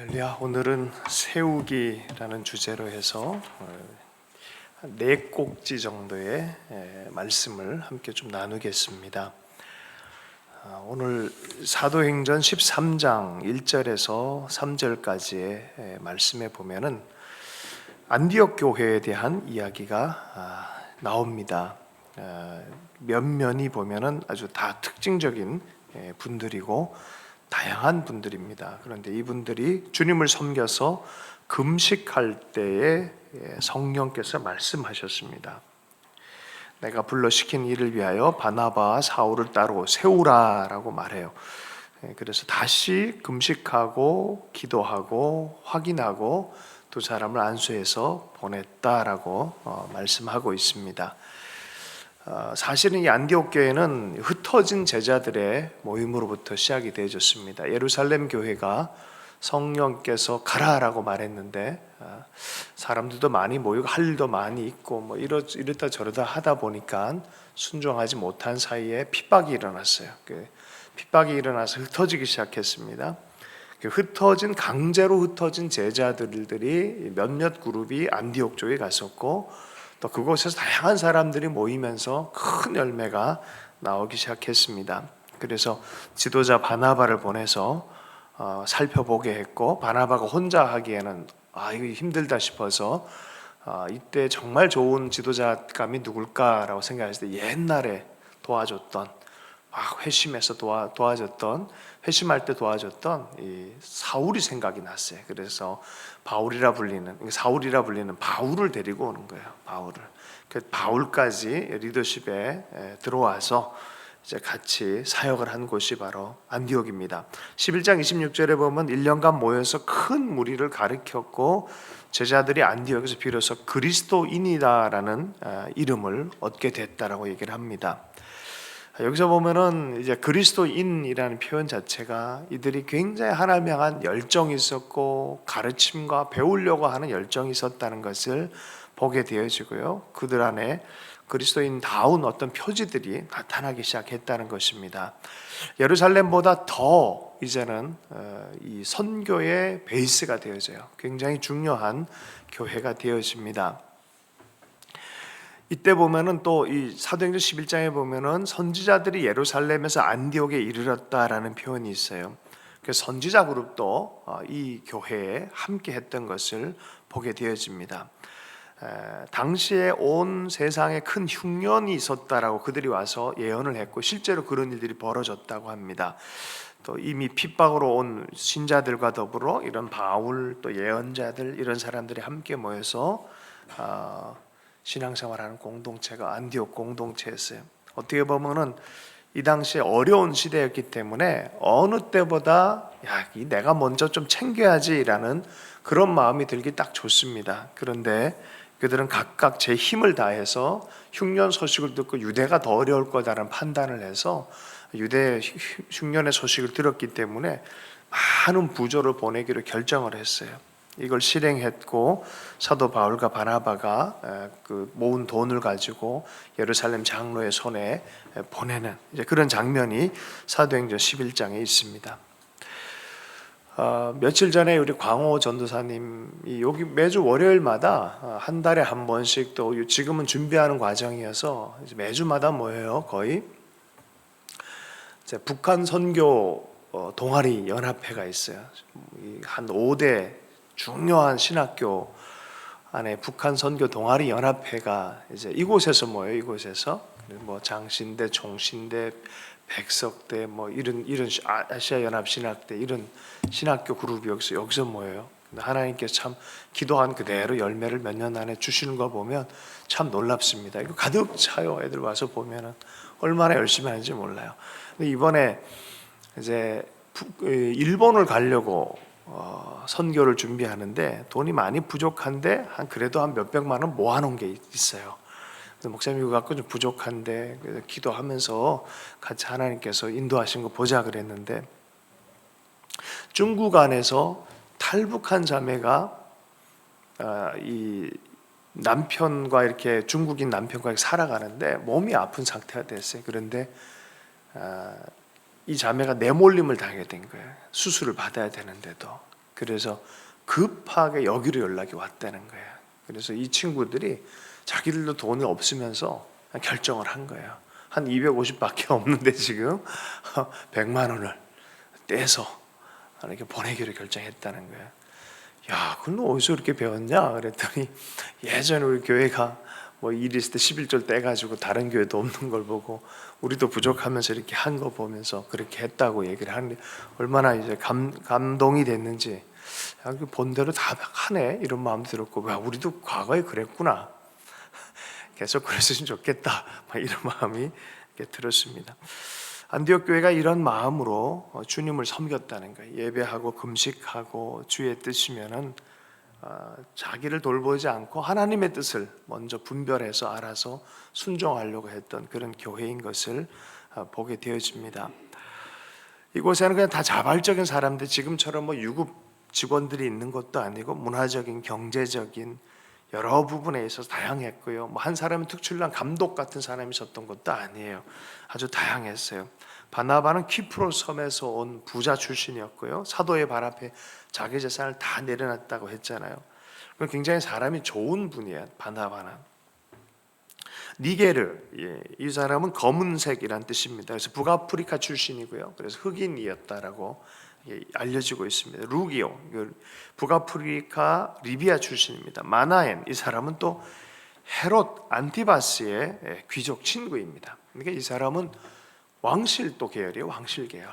할렐루야. 오늘은 세우기라는 주제로 해서 네 꼭지 정도의 말씀을 함께 좀 나누겠습니다. 오늘 사도행전 13장 1절에서 3절까지의 말씀에 보면은 안디옥 교회에 대한 이야기가 나옵니다. 면면이 보면은 아주 다 특징적인 분들이고 다양한 분들입니다. 그런데 이분들이 주님을 섬겨서 금식할 때에 성령께서 말씀하셨습니다. 내가 불러 시킨 일을 위하여 바나바와 사울을 따로 세우라라고 말해요. 그래서 다시 금식하고 기도하고 확인하고 두 사람을 안수해서 보냈다라고 말씀하고 있습니다. 사실은 이 안디옥 교회는 흩어진 제자들의 모임으로부터 시작이 되어졌습니다. 예루살렘 교회가 성령께서 가라라고 말했는데 사람들도 많이 모이고 할 일도 많이 있고 뭐 이렇다 저러다 하다 보니까 순종하지 못한 사이에 핍박이 일어났어요. 핍박이 일어나서 흩어지기 시작했습니다. 강제로 흩어진 제자들이 몇몇 그룹이 안디옥 쪽에 갔었고, 또 그곳에서 다양한 사람들이 모이면서 큰 열매가 나오기 시작했습니다. 그래서 지도자 바나바를 보내서 살펴보게 했고, 바나바가 혼자 하기에는 이거 힘들다 싶어서 이때 정말 좋은 지도자감이 누굴까라고 생각했을 때 옛날에 도와줬던, 회심해서 도와줬던, 회심할 때 도와줬던 이 사울이 생각이 났어요. 그래서 사울이라 불리는 바울을 데리고 오는 거예요. 바울까지 리더십에 들어와서 이제 같이 사역을 한 곳이 바로 안디옥입니다. 11장 26절에 보면 1년간 모여서 큰 무리를 가르쳤고, 제자들이 안디옥에서 비로소 그리스도인이다라는 이름을 얻게 됐다라고 얘기를 합니다. 여기서 보면은 이제 그리스도인이라는 표현 자체가 이들이 굉장히 하나님 향한 열정이 있었고 가르침과 배우려고 하는 열정이 있었다는 것을 보게 되어지고요. 그들 안에 그리스도인다운 어떤 표지들이 나타나기 시작했다는 것입니다. 예루살렘보다 더 이제는 이 선교의 베이스가 되어져요. 굉장히 중요한 교회가 되어집니다. 이때 보면은 또 이 사도행전 11장에 보면은 선지자들이 예루살렘에서 안디옥에 이르렀다라는 표현이 있어요. 그 선지자 그룹도 이 교회에 함께 했던 것을 보게 되어집니다. 당시에 온 세상에 큰 흉년이 있었다라고 그들이 와서 예언을 했고, 실제로 그런 일들이 벌어졌다고 합니다. 또 이미 핍박으로 온 신자들과 더불어 이런 바울 또 예언자들 이런 사람들이 함께 모여서 신앙생활하는 공동체가 안디옥 공동체였어요. 어떻게 보면은 이 당시에 어려운 시대였기 때문에 어느 때보다 내가 먼저 좀 챙겨야지라는 그런 마음이 들기 딱 좋습니다. 그런데 그들은 각각 제 힘을 다해서 흉년 소식을 듣고 유대가 더 어려울 거다라는 판단을 해서 유대 흉년의 소식을 들었기 때문에 많은 부조를 보내기로 결정을 했어요. 이걸 실행했고, 사도 바울과 바나바가 그 모은 돈을 가지고 예루살렘 장로의 손에 보내는 이제 그런 장면이 사도행전 11장에 있습니다. 며칠 전에 우리 광호 전도사님이 여기 매주 월요일마다 한 달에 한 번씩, 또 지금은 준비하는 과정이어서 매주마다 모여요. 거의 이제 북한 선교 동아리 연합회가 있어요. 한 5대 중요한 신학교 안에 북한 선교 동아리 연합회가 이제 이곳에서 모여요. 이곳에서 뭐 장신대, 총신대, 백석대 뭐 이런 아시아 연합 신학대 이런 신학교 그룹이 여기서 모여요. 하나님께서 참 기도한 그대로 열매를 몇 년 안에 주시는 거 보면 참 놀랍습니다. 이거 가득 차요. 애들 와서 보면은 얼마나 열심히 하는지 몰라요. 근데 이번에 이제 일본을 가려고 선교를 준비하는데 돈이 많이 부족한데 그래도 한 몇백만 원 모아놓은 게 있어요. 목사님 이거 갖고 좀 부족한데 기도하면서 같이 하나님께서 인도하신 거 보자 그랬는데, 중국 안에서 탈북한 자매가 이 남편과 이렇게 중국인 남편과 이렇게 살아가는데 몸이 아픈 상태가 됐어요. 그런데 이 자매가 내몰림을 당하게 된 거예요. 수술을 받아야 되는데도. 그래서 급하게 여기로 연락이 왔다는 거예요. 그래서 이 친구들이 자기들도 돈이 없으면서 결정을 한 거예요. 한 250밖에 없는데 지금 100만 원을 떼서 이렇게 보내기로 결정했다는 거예요. 야, 그건 어디서 이렇게 배웠냐? 그랬더니 예전에 우리 교회가 뭐 일 있을 때 11절 떼가지고 다른 교회도 없는 걸 보고 우리도 부족하면서 이렇게 한 거 보면서 그렇게 했다고 얘기를 하는데 얼마나 이제 감동이 됐는지, 야, 본대로 다 하네 이런 마음도 들었고, 야, 우리도 과거에 그랬구나, 계속 그랬으면 좋겠다, 막 이런 마음이 이렇게 들었습니다. 안디옥 교회가 이런 마음으로 주님을 섬겼다는 거예요. 예배하고 금식하고 주의 뜻이면은 자기를 돌보지 않고 하나님의 뜻을 먼저 분별해서 알아서 순종하려고 했던 그런 교회인 것을 보게 되어집니다. 이곳에는 그냥 다 자발적인 사람들, 지금처럼 뭐 유급 직원들이 있는 것도 아니고 문화적인, 경제적인 여러 부분에 있어서 다양했고요. 뭐 한 사람은 특출난 감독 같은 사람이 있었던 것도 아니에요. 아주 다양했어요. 바나바는 키프로스 섬에서 온 부자 출신이었고요. 사도의 발 앞에 자기 재산을 다 내려놨다고 했잖아요. 굉장히 사람이 좋은 분이에요. 바나바는. 니게르, 이 사람은 검은색이란 뜻입니다. 그래서 북아프리카 출신이고요. 그래서 흑인이었다라고 알려지고 있습니다. 루기오, 북아프리카 리비아 출신입니다. 마나엔, 이 사람은 또 헤롯 안티바스의 귀족 친구입니다. 그러니까 이 사람은 왕실도 계열이에요. 왕실 계열.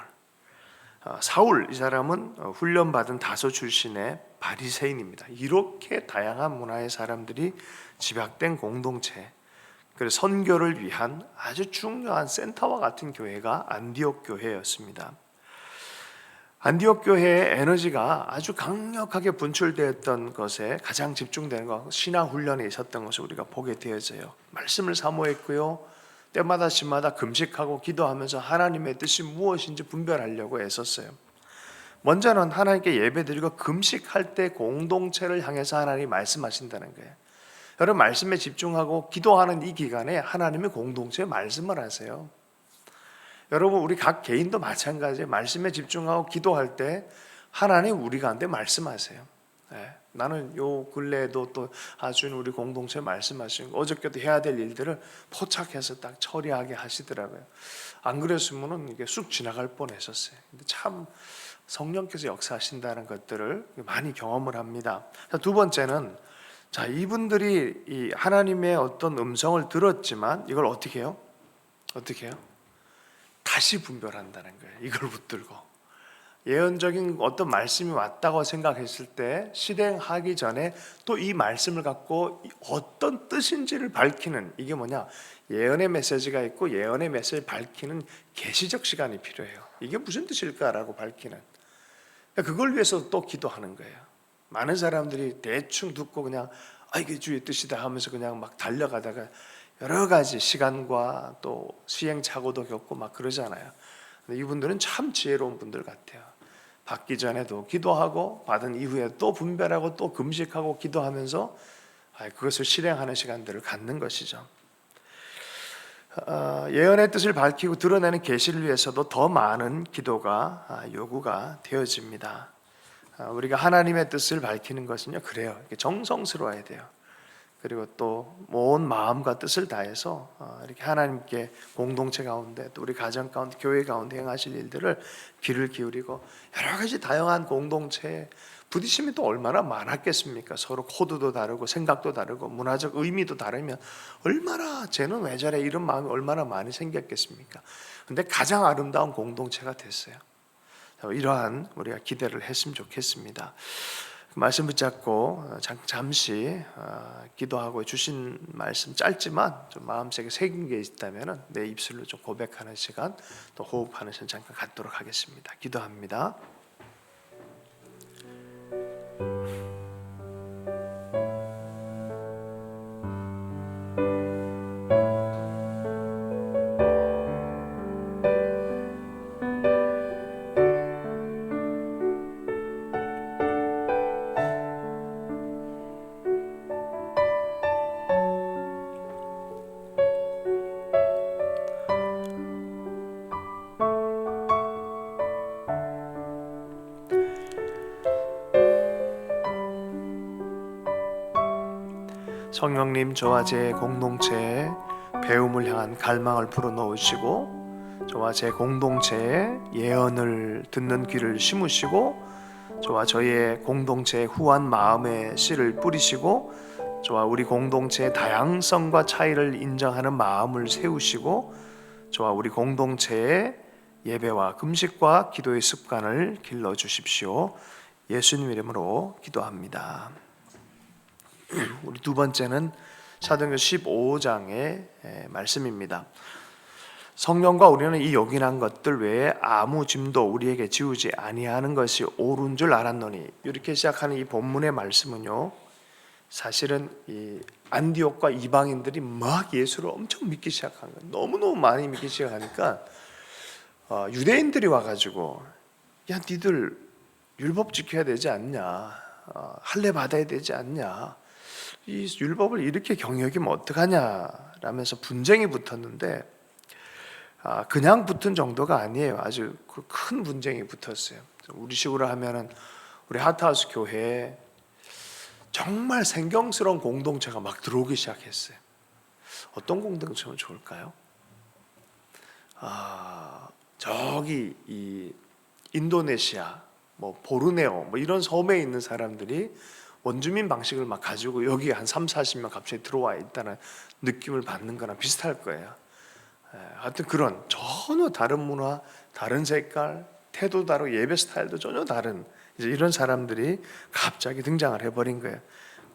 사울, 이 사람은 훈련받은 다소 출신의 바리새인입니다. 이렇게 다양한 문화의 사람들이 집약된 공동체, 그래서 선교를 위한 아주 중요한 센터와 같은 교회가 안디옥 교회였습니다. 안디옥 교회의 에너지가 아주 강력하게 분출되었던 것에 가장 집중되는 것, 신앙 훈련에 있었던 것을 우리가 보게 되어져요. 말씀을 사모했고요, 때마다 시마다 금식하고 기도하면서 하나님의 뜻이 무엇인지 분별하려고 애썼어요. 먼저는 하나님께 예배드리고 금식할 때 공동체를 향해서 하나님이 말씀하신다는 거예요. 여러분, 말씀에 집중하고 기도하는 이 기간에 하나님의 공동체에 말씀을 하세요. 여러분, 우리 각 개인도 마찬가지예요. 말씀에 집중하고 기도할 때 하나님 우리 가운데 말씀하세요. 나는 요 근래에도 또 아주 우리 공동체에 말씀하시는 거, 어저께도 해야 될 일들을 포착해서 딱 처리하게 하시더라고요. 안 그랬으면 이게 쑥 지나갈 뻔했었어요. 근데 참 성령께서 역사하신다는 것들을 많이 경험을 합니다. 두 번째는, 자, 이분들이 이 하나님의 어떤 음성을 들었지만 이걸 어떻게 해요? 어떻게 해요? 다시 분별한다는 거예요. 이걸 붙들고 예언적인 어떤 말씀이 왔다고 생각했을 때 실행하기 전에 또 이 말씀을 갖고 어떤 뜻인지를 밝히는, 이게 뭐냐, 예언의 메시지가 있고 예언의 메시지를 밝히는 계시적 시간이 필요해요. 이게 무슨 뜻일까라고 밝히는, 그걸 위해서 또 기도하는 거예요. 많은 사람들이 대충 듣고 그냥 이게 주의 뜻이다 하면서 그냥 막 달려가다가 여러 가지 시간과 또 시행착오도 겪고 막 그러잖아요. 근데 이분들은 참 지혜로운 분들 같아요. 받기 전에도 기도하고 받은 이후에 또 분별하고 또 금식하고 기도하면서 그것을 실행하는 시간들을 갖는 것이죠. 예언의 뜻을 밝히고 드러내는 계시를 위해서도 더 많은 기도가 요구가 되어집니다. 우리가 하나님의 뜻을 밝히는 것은요, 그래요. 정성스러워야 돼요. 그리고 또 온 마음과 뜻을 다해서 이렇게 하나님께 공동체 가운데, 또 우리 가정 가운데, 교회 가운데 행하실 일들을 귀를 기울이고, 여러 가지 다양한 공동체에 부딪힘이 또 얼마나 많았겠습니까? 서로 코드도 다르고 생각도 다르고 문화적 의미도 다르면 얼마나 쟤는 왜 저래, 이런 마음이 얼마나 많이 생겼겠습니까? 근데 가장 아름다운 공동체가 됐어요. 이러한 우리가 기대를 했으면 좋겠습니다. 말씀 붙잡고 잠시 기도하고, 주신 말씀 짧지만 좀 마음속에 새긴 게 있다면 내 입술로 좀 고백하는 시간, 또 호흡하는 시간 잠깐 갖도록 하겠습니다. 기도합니다. 성령님, 저와 제 공동체에 배움을 향한 갈망을 불어넣으시고 저와 제 공동체에 예언을 듣는 귀를 심으시고 저와 저희의 공동체의 후한 마음의 씨를 뿌리시고 저와 우리 공동체의 다양성과 차이를 인정하는 마음을 세우시고 저와 우리 공동체의 예배와 금식과 기도의 습관을 길러주십시오. 예수님 이름으로 기도합니다. 우리 두 번째는 사도행전 15장의 말씀입니다. 성령과 우리는 이 요긴한 것들 외에 아무 짐도 우리에게 지우지 아니하는 것이 옳은 줄 알았노니, 이렇게 시작하는 이 본문의 말씀은요, 사실은 이 안디옥과 이방인들이 막 예수를 엄청 믿기 시작한 거예요. 너무너무 많이 믿기 시작하니까 유대인들이 와가지고 야 니들 율법 지켜야 되지 않냐, 할례 받아야 되지 않냐, 이 율법을 이렇게 경역이면 어떡하냐 라면서 분쟁이 붙었는데, 그냥 붙은 정도가 아니에요. 아주 큰 분쟁이 붙었어요. 우리 식으로 하면은 우리 하트하우스 교회에 정말 생경스러운 공동체가 막 들어오기 시작했어요. 어떤 공동체면 좋을까요? 저기 이 인도네시아, 뭐 보르네오, 뭐 이런 섬에 있는 사람들이 원주민 방식을 막 가지고 여기 한 3, 40명 갑자기 들어와 있다는 느낌을 받는 거랑 비슷할 거예요. 하여튼 그런 전혀 다른 문화, 다른 색깔, 태도 다르고 예배 스타일도 전혀 다른 이제 이런 사람들이 갑자기 등장을 해버린 거예요.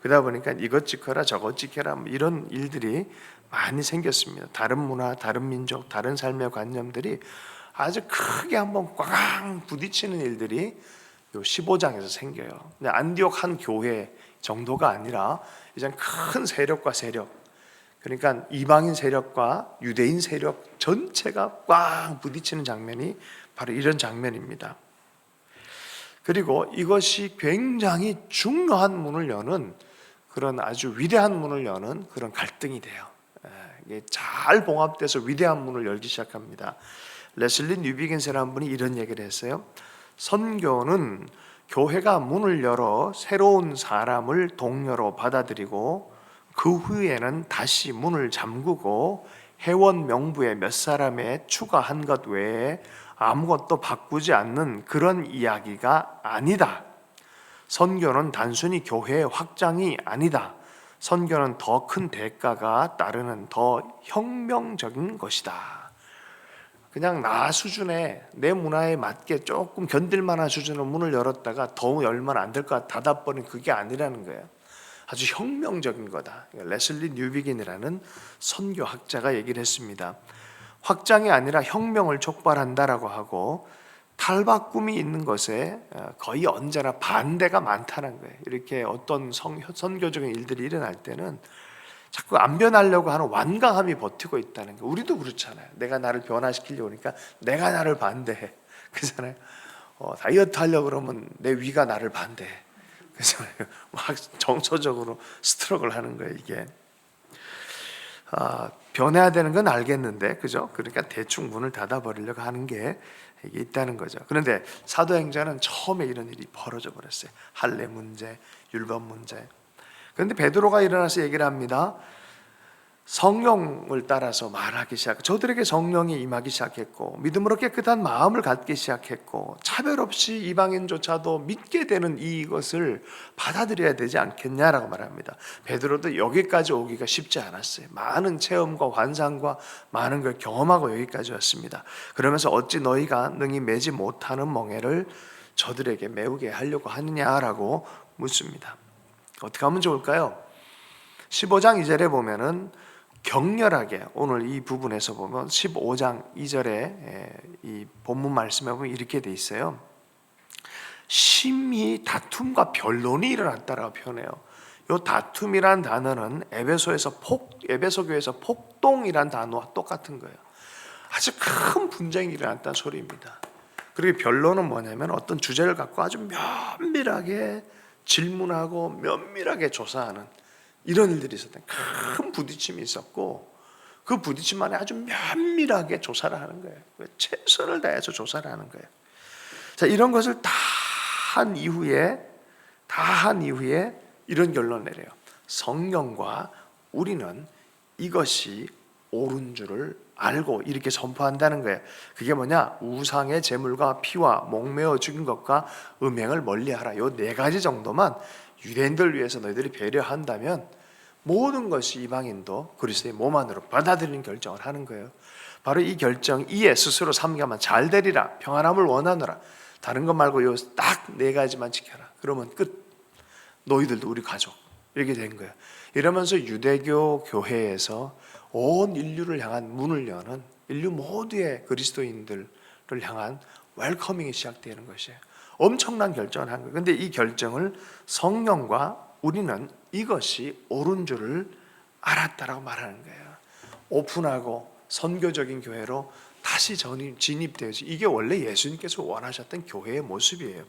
그러다 보니까 이것 지켜라 저것 지켜라 뭐 이런 일들이 많이 생겼습니다. 다른 문화, 다른 민족, 다른 삶의 관념들이 아주 크게 한번 꽝 부딪히는 일들이 요 15장에서 생겨요. 근데 안디옥 한 교회 정도가 아니라 이제 큰 세력과 세력, 그러니까 이방인 세력과 유대인 세력 전체가 꽝 부딪히는 장면이 바로 이런 장면입니다. 그리고 이것이 굉장히 중요한 문을 여는 그런 아주 위대한 문을 여는 그런 갈등이 돼요. 이게 잘 봉합돼서 위대한 문을 열기 시작합니다. 레슬리 뉴비긴스라는 분이 이런 얘기를 했어요. 선교는 교회가 문을 열어 새로운 사람을 동료로 받아들이고 그 후에는 다시 문을 잠그고 회원 명부에 몇 사람에 추가한 것 외에 아무것도 바꾸지 않는 그런 이야기가 아니다. 선교는 단순히 교회의 확장이 아니다. 선교는 더 큰 대가가 따르는 더 혁명적인 것이다. 그냥 나 수준의 내 문화에 맞게 조금 견딜만한 수준으로 문을 열었다가 더 열면 안 될 것 같아 닫아버린 그게 아니라는 거예요. 아주 혁명적인 거다. 레슬리 뉴비긴이라는 선교학자가 얘기를 했습니다. 확장이 아니라 혁명을 촉발한다라고 하고 탈바꿈이 있는 것에 거의 언제나 반대가 많다는 거예요. 이렇게 어떤 선교적인 일들이 일어날 때는 자꾸 안 변하려고 하는 완강함이 버티고 있다는 거. 우리도 그렇잖아요. 내가 나를 변화시키려고 하니까 내가 나를 반대해. 그렇잖아요. 다이어트 하려고 그러면 내 위가 나를 반대해. 그래서 막 정서적으로 스트럭을 하는 거예요, 이게. 변해야 되는 건 알겠는데, 그죠? 그러니까 대충 문을 닫아버리려고 하는 게 이게 있다는 거죠. 그런데 사도행전은 처음에 이런 일이 벌어져 버렸어요. 할례 문제, 율법 문제. 그런데 베드로가 일어나서 얘기를 합니다. 성령을 따라서 말하기 시작. 저들에게 성령이 임하기 시작했고 믿음으로 깨끗한 마음을 갖기 시작했고 차별 없이 이방인조차도 믿게 되는 이것을 받아들여야 되지 않겠냐라고 말합니다. 베드로도 여기까지 오기가 쉽지 않았어요. 많은 체험과 환상과 많은 걸 경험하고 여기까지 왔습니다. 그러면서 어찌 너희가 능히 매지 못하는 멍에를 저들에게 메우게 하려고 하느냐라고 묻습니다. 어떻게 하면 좋을까요? 15장 2절에 보면은 격렬하게, 오늘 이 부분에서 보면 15장 2절에 이 본문 말씀에 보면 이렇게 돼 있어요. 심히 다툼과 변론이 일어났다라고 표현해요. 이 다툼이란 단어는 에베소 교회에서 폭동이란 단어와 똑같은 거예요. 아주 큰 분쟁이 일어났다는 소리입니다. 그리고 변론은 뭐냐면 어떤 주제를 갖고 아주 면밀하게 질문하고 면밀하게 조사하는 이런 일들이 있었던 큰 부딪힘이 있었고 그 부딪힘 안에 아주 면밀하게 조사를 하는 거예요. 최선을 다해서 조사를 하는 거예요. 자, 이런 것을 다 한 이후에 이런 결론을 내려요. 성령과 우리는 이것이 옳은 줄을 알고 이렇게 선포한다는 거예요. 그게 뭐냐? 우상의 제물과 피와 목매어 죽인 것과 음행을 멀리하라. 요 네 가지 정도만 유대인들 위해서 너희들이 배려한다면 모든 것이 이방인도 그리스도의 몸 안으로 받아들이는 결정을 하는 거예요. 바로 이 결정 이에 스스로 삼가만 잘 되리라. 평안함을 원하노라. 다른 것 말고 요 딱 네 가지만 지켜라. 그러면 끝. 너희들도 우리 가족. 이렇게 된 거예요. 이러면서 유대교 교회에서 온 인류를 향한 문을 여는 인류 모두의 그리스도인들을 향한 웰커밍이 시작되는 것이에요. 엄청난 결정을 한 거예요. 그런데 이 결정을 성령과 우리는 이것이 옳은 줄을 알았다라고 말하는 거예요. 오픈하고 선교적인 교회로 다시 진입되어지. 이게 원래 예수님께서 원하셨던 교회의 모습이에요.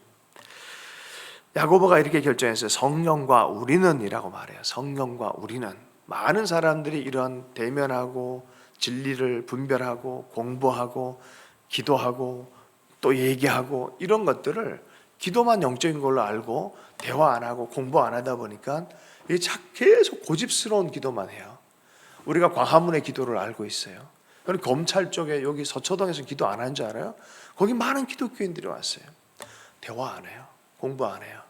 야고보가 이렇게 결정했어요. 성령과 우리는 이라고 말해요. 성령과 우리는. 많은 사람들이 이런 대면하고 진리를 분별하고 공부하고 기도하고 또 얘기하고 이런 것들을 기도만 영적인 걸로 알고 대화 안 하고 공부 안 하다 보니까 계속 고집스러운 기도만 해요. 우리가 광화문의 기도를 알고 있어요. 그럼 검찰 쪽에 여기 서초동에서 기도 안 하는 줄 알아요? 거기 많은 기독교인들이 왔어요. 대화 안 해요. 공부 안 해요.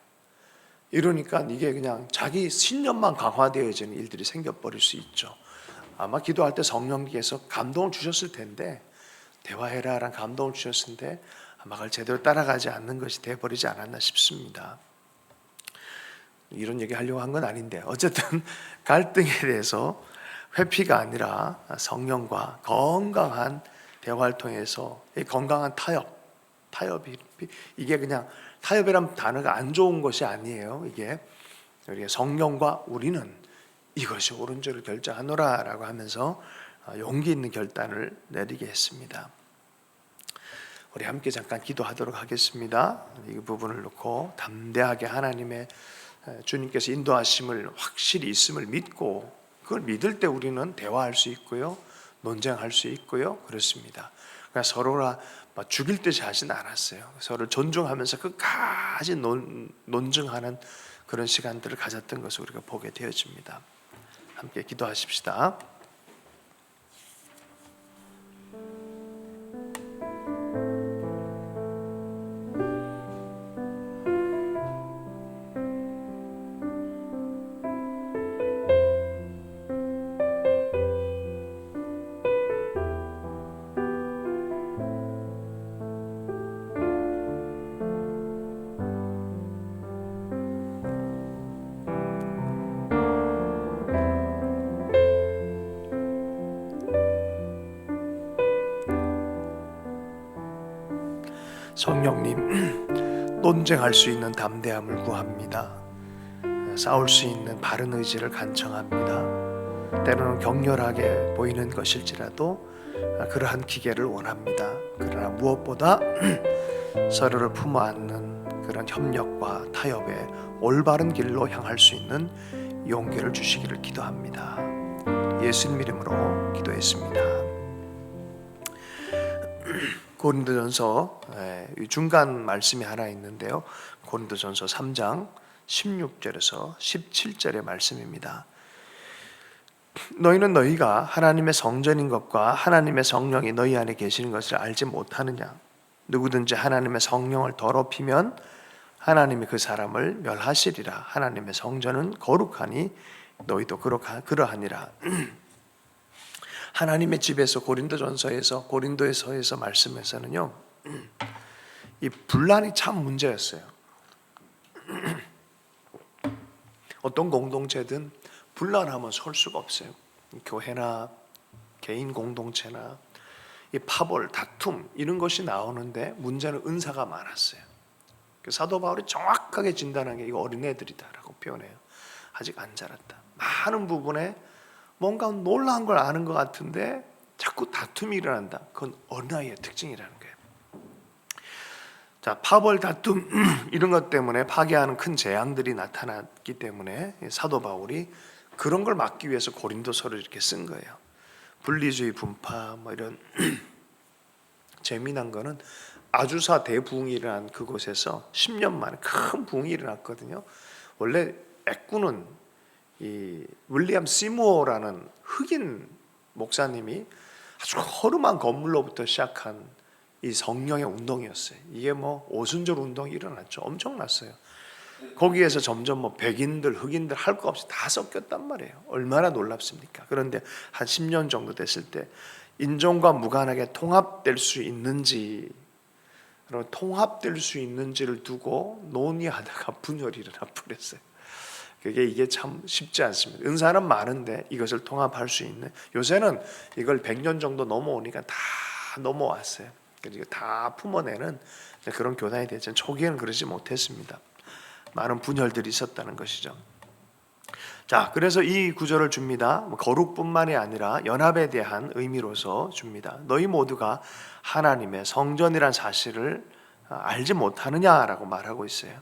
이러니까 이게 그냥 자기 신념만 강화되어지는 일들이 생겨버릴 수 있죠. 아마 기도할 때 성령께서 감동을 주셨을 텐데, 대화해라라는 감동을 주셨을 텐데 아마 그걸 제대로 따라가지 않는 것이 되어버리지 않았나 싶습니다. 이런 얘기 하려고 한 건 아닌데 어쨌든 갈등에 대해서 회피가 아니라 성령과 건강한 대화를 통해서 건강한 타협이 이게 그냥 타협이란 단어가 안 좋은 것이 아니에요. 이게 우리가 성령과 우리는 이것이 옳은 줄을 결정하노라라고 하면서 용기 있는 결단을 내리게 했습니다. 우리 함께 잠깐 기도하도록 하겠습니다. 이 부분을 놓고 담대하게 하나님의 주님께서 인도하심을 확실히 있음을 믿고 그걸 믿을 때 우리는 대화할 수 있고요. 논쟁할 수 있고요. 그렇습니다. 그러니까 서로가 죽일 듯이 하진 않았어요. 서로를 존중하면서 끝까지 논증하는 그런 시간들을 가졌던 것을 우리가 보게 되어집니다. 함께 기도하십시다. 성령님, 논쟁할 수 있는 담대함을 구합니다. 싸울 수 있는 바른 의지를 간청합니다. 때로는 격렬하게 보이는 것일지라도 그러한 기계를 원합니다. 그러나 무엇보다 서로를 품어 안는 그런 협력과 타협의 올바른 길로 향할 수 있는 용기를 주시기를 기도합니다. 예수님 이름으로 기도했습니다. 고린도전서 중간 말씀이 하나 있는데요. 고린도전서 3장 16절에서 17절의 말씀입니다. 너희는 너희가 하나님의 성전인 것과 하나님의 성령이 너희 안에 계시는 것을 알지 못하느냐? 누구든지 하나님의 성령을 더럽히면 하나님이 그 사람을 멸하시리라. 하나님의 성전은 거룩하니 너희도 그러하니라. 하나님의 집에서 고린도에서 말씀에서는요, 이 분란이 참 문제였어요. 어떤 공동체든 분란하면 설 수가 없어요. 교회나 개인 공동체나 이 파벌, 다툼 이런 것이 나오는데 문제는 은사가 많았어요. 사도 바울이 정확하게 진단한 게 이거 어린애들이다라고 표현해요. 아직 안 자랐다. 많은 부분에 뭔가 놀라운 걸 아는 것 같은데 자꾸 다툼이 일어난다. 그건 어린아이의 특징이라는 거예요. 자, 파벌, 다툼 이런 것 때문에 파괴하는 큰 재앙들이 나타났기 때문에 사도 바울이 그런 걸 막기 위해서 고린도서를 이렇게 쓴 거예요. 분리주의, 분파 뭐 이런 재미난 거는 아주사 대부흥이 일어난 그곳에서 10년 만에 큰 부흥이 일어났거든요. 원래 애꾸는 이 윌리엄 시무어라는 흑인 목사님이 아주 허름한 건물로부터 시작한 이 성령의 운동이었어요. 이게 뭐 오순절 운동이 일어났죠. 엄청났어요. 거기에서 점점 뭐 백인들, 흑인들 할 거 없이 다 섞였단 말이에요. 얼마나 놀랍습니까? 그런데 한 10년 정도 됐을 때 인종과 무관하게 통합될 수 있는지, 통합될 수 있는지를 두고 논의하다가 분열이 일어나 버렸어요. 이게 참 쉽지 않습니다. 은사는 많은데 이것을 통합할 수 있는, 요새는 이걸 100년 정도 넘어오니까 다 넘어왔어요. 그러니까 다 품어내는 그런 교단이 됐지만 초기에는 그러지 못했습니다. 많은 분열들이 있었다는 것이죠. 자, 그래서 이 구절을 줍니다. 거룩뿐만이 아니라 연합에 대한 의미로서 줍니다. 너희 모두가 하나님의 성전이란 사실을 알지 못하느냐라고 말하고 있어요.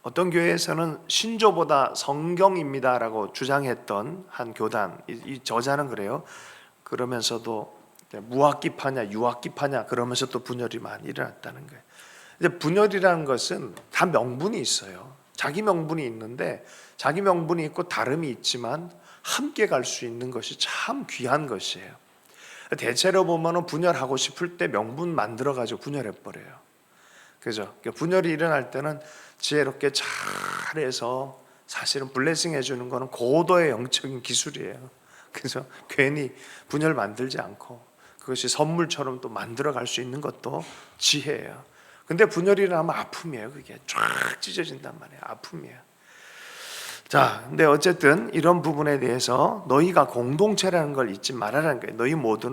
어떤 교회에서는 신조보다 성경입니다라고 주장했던 한 교단, 이 저자는 그래요. 그러면서도 무학기파냐 유학기파냐 그러면서 또 분열이 많이 일어났다는 거예요. 이제 분열이라는 것은 다 명분이 있어요. 자기 명분이 있는데 자기 명분이 있고 다름이 있지만 함께 갈 수 있는 것이 참 귀한 것이에요. 대체로 보면은 분열하고 싶을 때 명분 만들어 가지고 분열해 버려요. 그죠? 분열이 일어날 때는 지혜롭게 잘해서 사실은 블레싱 해주는 거는 고도의 영적인 기술이에요. 그래서 괜히 분열 만들지 않고 그것이 선물처럼 또 만들어 갈 수 있는 것도 지혜예요. 근데 분열이 일어나면 아픔이에요. 그게 쫙 찢어진단 말이에요. 아픔이에요. 자, 근데 어쨌든 이런 부분에 대해서 너희가 공동체라는 걸 잊지 말아라는 거예요.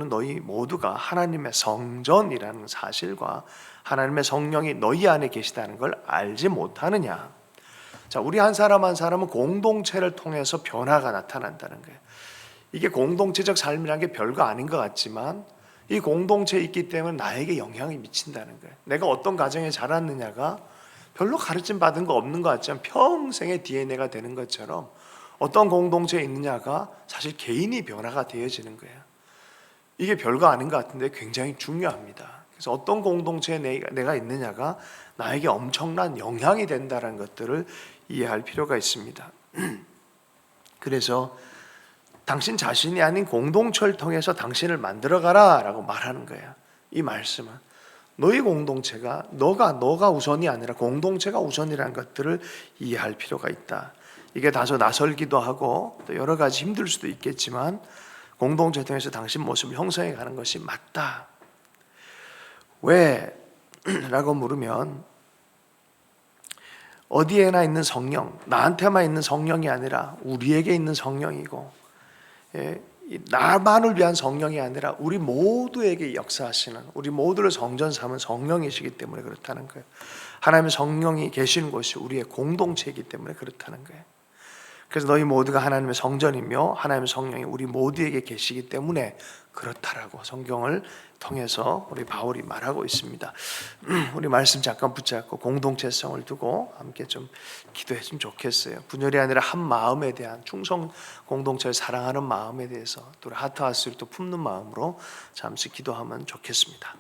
너희 모두가 하나님의 성전이라는 사실과 하나님의 성령이 너희 안에 계시다는 걸 알지 못하느냐. 자, 우리 한 사람 한 사람은 공동체를 통해서 변화가 나타난다는 거예요. 이게 공동체적 삶이라는 게 별거 아닌 것 같지만 이 공동체에 있기 때문에 나에게 영향이 미친다는 거예요. 내가 어떤 가정에 자랐느냐가 별로 가르침 받은 거 없는 것 같지만 평생의 DNA가 되는 것처럼 어떤 공동체에 있느냐가 사실 개인이 변화가 되어지는 거예요. 이게 별거 아닌 것 같은데 굉장히 중요합니다. 그래서 어떤 공동체에 내가 있느냐가 나에게 엄청난 영향이 된다는 것들을 이해할 필요가 있습니다. 그래서 당신 자신이 아닌 공동체를 통해서 당신을 만들어가라 라고 말하는 거예요. 이 말씀은 너희 공동체가 너가 우선이 아니라 공동체가 우선이라는 것들을 이해할 필요가 있다. 이게 다소 낯설기도 하고 또 여러 가지 힘들 수도 있겠지만 공동체 통해서 당신 모습을 형성해 가는 것이 맞다. 왜? 라고 물으면 어디에나 있는 성령, 나한테만 있는 성령이 아니라 우리에게 있는 성령이고 나만을 위한 성령이 아니라 우리 모두에게 역사하시는, 우리 모두를 성전 삼은 성령이시기 때문에 그렇다는 거예요. 하나님의 성령이 계시는 곳이 우리의 공동체이기 때문에 그렇다는 거예요. 그래서 너희 모두가 하나님의 성전이며 하나님의 성령이 우리 모두에게 계시기 때문에 그렇다라고 성경을 통해서 우리 바울이 말하고 있습니다. 우리 말씀 잠깐 붙잡고 공동체성을 두고 함께 좀 기도했으면 좋겠어요. 분열이 아니라 한 마음에 대한 충성, 공동체를 사랑하는 마음에 대해서 또 하트하스를 또 품는 마음으로 잠시 기도하면 좋겠습니다.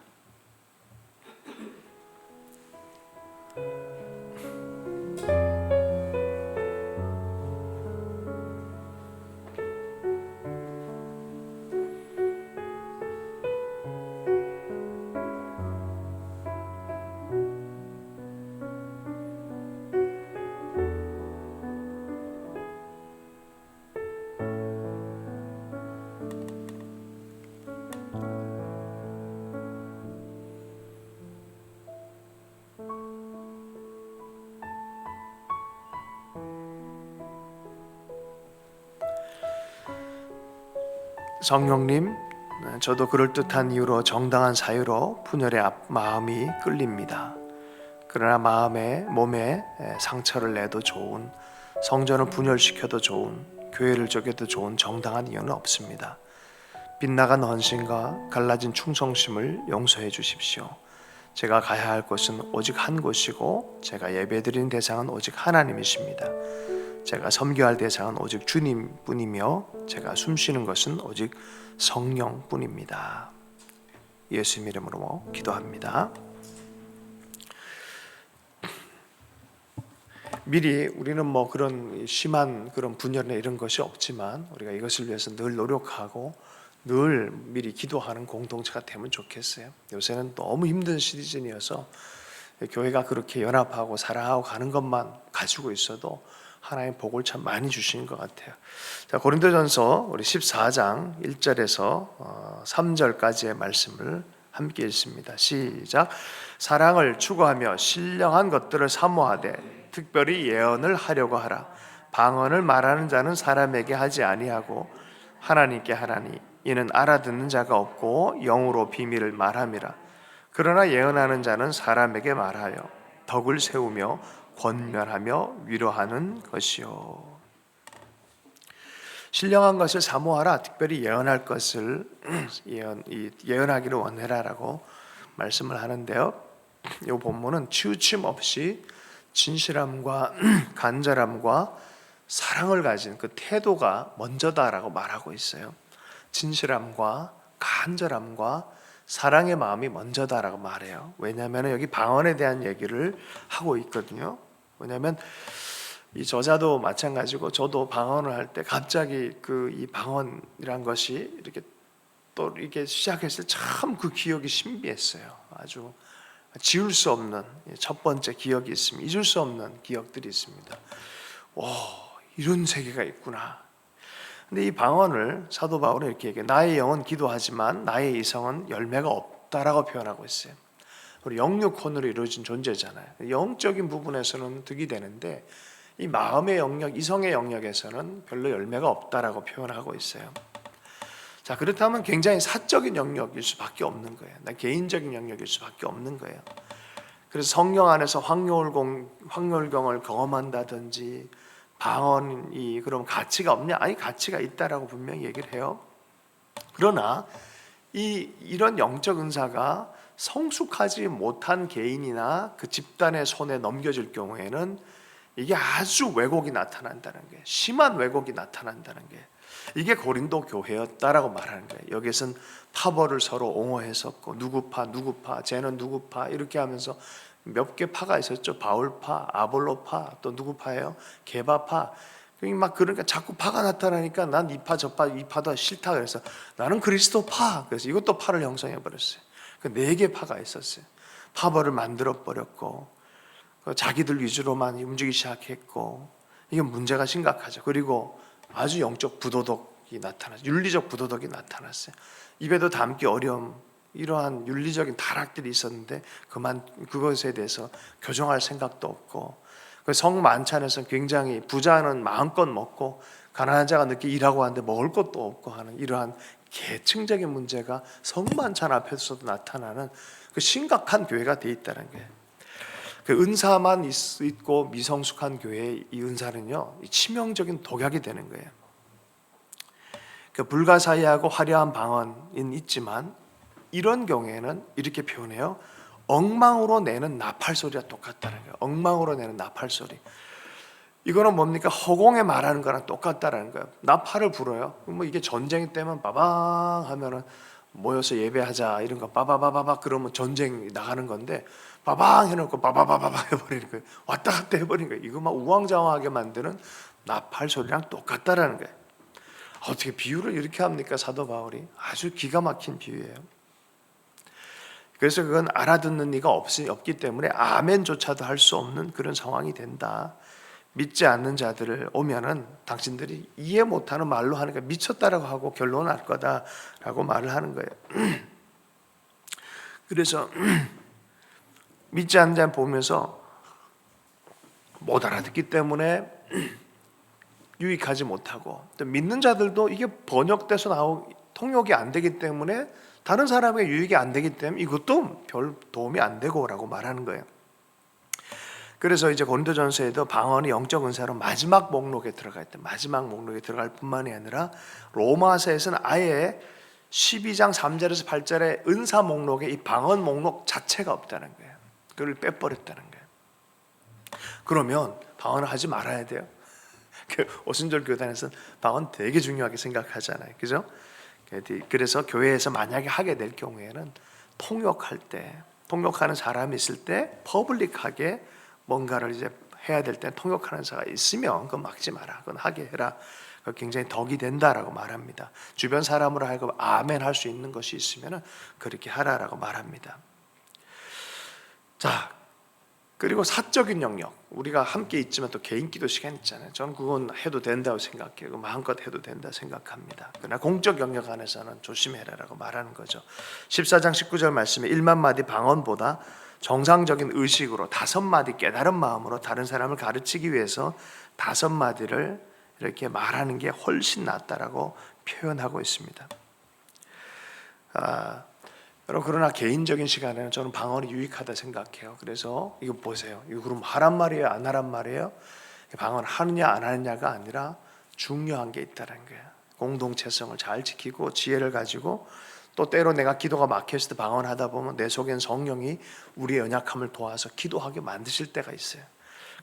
성령님, 저도 그럴듯한 이유로 정당한 사유로 분열의 마음이 끌립니다. 그러나 몸에 상처를 내도 좋은, 성전을 분열시켜도 좋은, 교회를 쪼개도 좋은 정당한 이유는 없습니다. 빗나간 헌신과 갈라진 충성심을 용서해 주십시오. 제가 가야 할 곳은 오직 한 곳이고 제가 예배드리는 대상은 오직 하나님이십니다. 제가 섬겨야 할 대상은 오직 주님뿐이며 제가 숨쉬는 것은 오직 성령뿐입니다. 예수님 이름으로 기도합니다. 미리 우리는 뭐 그런 심한 그런 분열이나 이런 것이 없지만 우리가 이것을 위해서 늘 노력하고 늘 미리 기도하는 공동체가 되면 좋겠어요. 요새는 너무 힘든 시즌이어서 교회가 그렇게 연합하고 사랑하고 가는 것만 가지고 있어도 하나님 복을 참 많이 주시는 것 같아요. 자, 고린도전서 우리 14장 1절에서 3절까지의 말씀을 함께 읽습니다. 시작. 사랑을 추구하며 신령한 것들을 사모하되 특별히 예언을 하려고 하라. 방언을 말하는 자는 사람에게 하지 아니하고 하나님께 하라니 이는 알아듣는 자가 없고 영으로 비밀을 말함이라. 그러나 예언하는 자는 사람에게 말하여 덕을 세우며 권면하며 위로하는 것이요. 신령한 것을 사모하라. 특별히 예언할 것을 예언하기를 원해라라고 말씀을 하는데요. 이 본문은 치우침 없이 진실함과 간절함과 사랑을 가진 그 태도가 먼저다라고 말하고 있어요. 진실함과 간절함과 사랑의 마음이 먼저다라고 말해요. 왜냐하면 여기 방언에 대한 얘기를 하고 있거든요. 왜냐하면 이 저자도 마찬가지고 저도 방언을 할 때 갑자기 이 방언이란 것이 이렇게 또 이렇게 시작했을 때 참 그 기억이 신비했어요. 아주 지울 수 없는 첫 번째 기억이 있습니다. 잊을 수 없는 기억들이 있습니다. 오, 이런 세계가 있구나. 근데 이 방언을 사도 바울은 이렇게 얘기해요. 나의 영은 기도하지만 나의 이성은 열매가 없다라고 표현하고 있어요. 우리 영육혼으로 이루어진 존재잖아요. 영적인 부분에서는 득이 되는데 이 마음의 영역, 이성의 영역에서는 별로 열매가 없다라고 표현하고 있어요. 자, 그렇다면 굉장히 사적인 영역일 수밖에 없는 거예요. 개인적인 영역일 수밖에 없는 거예요. 그래서 성령 안에서 확률경을 경험한다든지 방언이 그럼 가치가 없냐? 아니, 가치가 있다라고 분명히 얘기를 해요. 그러나 이런 영적 은사가 성숙하지 못한 개인이나 그 집단의 손에 넘겨질 경우에는 이게 아주 왜곡이 나타난다는 게, 심한 왜곡이 나타난다는 게, 이게 고린도 교회였다라고 말하는 거예요. 여기서는 파벌을 서로 옹호했었고 누구파 쟤는 누구파 이렇게 하면서 몇 개 파가 있었죠. 바울파, 아볼로파, 또 누구파예요? 게바파. 막 그러니까 자꾸 파가 나타나니까 난 이 파 저 파 이 파도 싫다 그래서 나는 그리스도파. 그래서 이것도 파를 형성해 버렸어요. 그 4개 파가 있었어요. 파벌을 만들어 버렸고 자기들 위주로만 움직이기 시작했고 이게 문제가 심각하죠. 그리고 아주 영적 부도덕이 나타났어요. 윤리적 부도덕이 나타났어요. 입에도 담기 어려움, 이러한 윤리적인 타락들이 있었는데 그것에 대해서 교정할 생각도 없고 성 만찬에서 굉장히 부자는 마음껏 먹고 가난한 자가 늦게 일하고 하는데 먹을 것도 없고 하는 이러한 계층적인 문제가 성 만찬 앞에서도 나타나는 그 심각한 교회가 돼 있다는 거예요. 그 은사만 있고 미성숙한 교회의 이 은사는요, 치명적인 독약이 되는 거예요. 그 불가사의하고 화려한 방언은 있지만 이런 경우에는 이렇게 표현해요. 엉망으로 내는 나팔 소리와 똑같다는 거예요. 엉망으로 내는 나팔 소리. 이거는 뭡니까? 허공에 말하는 거랑 똑같다라는 거예요. 나팔을 불어요. 뭐 이게 전쟁 때면 빠방 하면은 모여서 예배하자 이런 거 빠바바바바 그러면 전쟁 나가는 건데 빠방 해놓고 빠바바바바 해버리는 거예요. 왔다 갔다 해버리는 거예요. 이거 막 우왕좌왕하게 만드는 나팔 소리랑 똑같다라는 거예요. 어떻게 비유를 이렇게 합니까? 사도 바울이 아주 기가 막힌 비유예요. 그래서 그건 알아듣는 이가 없기 때문에 아멘조차도 할 수 없는 그런 상황이 된다. 믿지 않는 자들을 오면은 당신들이 이해 못하는 말로 하니까 미쳤다라고 하고 결론날 거다라고 말을 하는 거예요. 그래서 믿지 않는 자 보면서 못 알아듣기 때문에 유익하지 못하고 또 믿는 자들도 이게 번역돼서 통역이 안 되기 때문에 다른 사람에게 유익이 안 되기 때문에 이것도 별 도움이 안 되고라고 말하는 거예요. 그래서 이제 고린도전서에도 방언이 영적 은사로 마지막 목록에 들어가 있다. 마지막 목록에 들어갈 뿐만이 아니라 로마서에서는 아예 12장 3절에서 8절에 은사 목록에 이 방언 목록 자체가 없다는 거예요. 그걸 빼버렸다는 거예요. 그러면 방언을 하지 말아야 돼요. 오순절 교단에서는 방언 되게 중요하게 생각하잖아요. 그죠? 그래서 교회에서 만약에 하게 될 경우에는 통역하는 사람이 있을 때 퍼블릭하게 뭔가를 이제 해야 될 때 통역하는 자가 있으면 그건 막지 마라. 그건 하게 해라. 그거 굉장히 덕이 된다라고 말합니다. 주변 사람으로 하여금 아멘 할 수 있는 것이 있으면 그렇게 하라라고 말합니다. 자, 그리고 사적인 영역, 우리가 함께 있지만 또 개인 기도 시간 있잖아요. 저는 그건 해도 된다고 생각해요. 마음껏 해도 된다 생각합니다. 그러나 공적 영역 안에서는 조심해라라고 말하는 거죠. 14장 19절 말씀에 1만 마디 방언보다 정상적인 의식으로 5마디 깨달은 마음으로 다른 사람을 가르치기 위해서 5마디를 이렇게 말하는 게 훨씬 낫다라고 표현하고 있습니다. 여러분, 그러나 개인적인 시간에는 저는 방언이 유익하다 생각해요. 그래서 이거 보세요. 이거 그럼 하란 말이에요, 안 하란 말이에요? 방언 하느냐 안 하느냐가 아니라 중요한 게 있다는 거예요. 공동체성을 잘 지키고 지혜를 가지고, 또 때로 내가 기도가 막혔을 때 방언하다 보면 내 속엔 성령이 우리의 연약함을 도와서 기도하게 만드실 때가 있어요.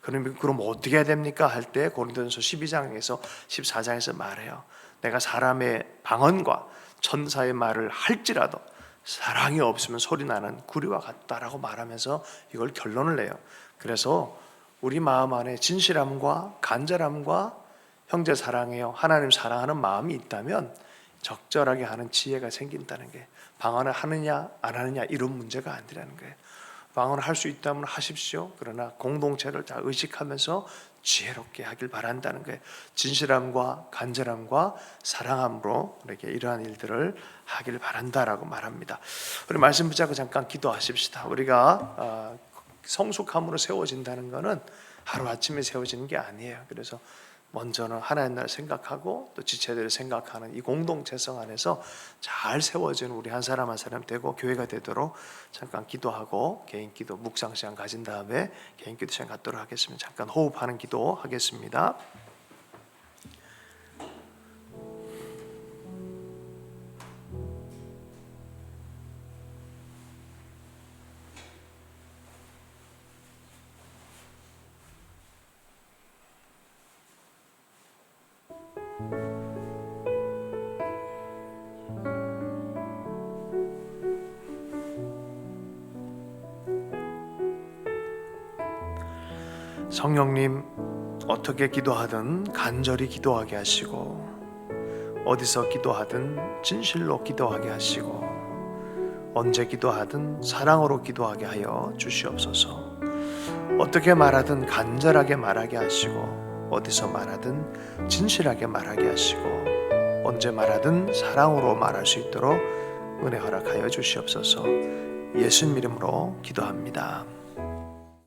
그럼 어떻게 해야 됩니까? 할 때 고린도전서 12장에서 14장에서 말해요. 내가 사람의 방언과 천사의 말을 할지라도 사랑이 없으면 소리나는 구리와 같다라고 말하면서 이걸 결론을 내요. 그래서 우리 마음 안에 진실함과 간절함과 형제 사랑해요, 하나님 사랑하는 마음이 있다면 적절하게 하는 지혜가 생긴다는 게, 방언을 하느냐 안 하느냐 이런 문제가 아니라는 거예요. 방언을 할 수 있다면 하십시오. 그러나 공동체를 다 의식하면서 지혜롭게 하길 바란다는 거예요. 진실함과 간절함과 사랑함으로 이렇게 이러한 일들을 하길 바란다라고 말합니다. 우리 말씀 붙잡고 잠깐 기도하십시다. 우리가 성숙함으로 세워진다는 것은 하루아침에 세워지는 게 아니에요. 그래서 먼저는 하나님 나라를 생각하고 또 지체들을 생각하는 이 공동체성 안에서 잘 세워지는 우리 한 사람 한 사람 되고 교회가 되도록 잠깐 기도하고 개인 기도 묵상 시간 가진 다음에 개인 기도 시간 갖도록 하겠습니다. 잠깐 호흡하는 기도 하겠습니다. 성령님, 어떻게 기도하든 간절히 기도하게 하시고 어디서 기도하든 진실로 기도하게 하시고 언제 기도하든 사랑으로 기도하게 하여 주시옵소서. 어떻게 말하든 간절하게 말하게 하시고 어디서 말하든 진실하게 말하게 하시고 언제 말하든 사랑으로 말할 수 있도록 은혜 허락하여 주시옵소서. 예수님 이름으로 기도합니다.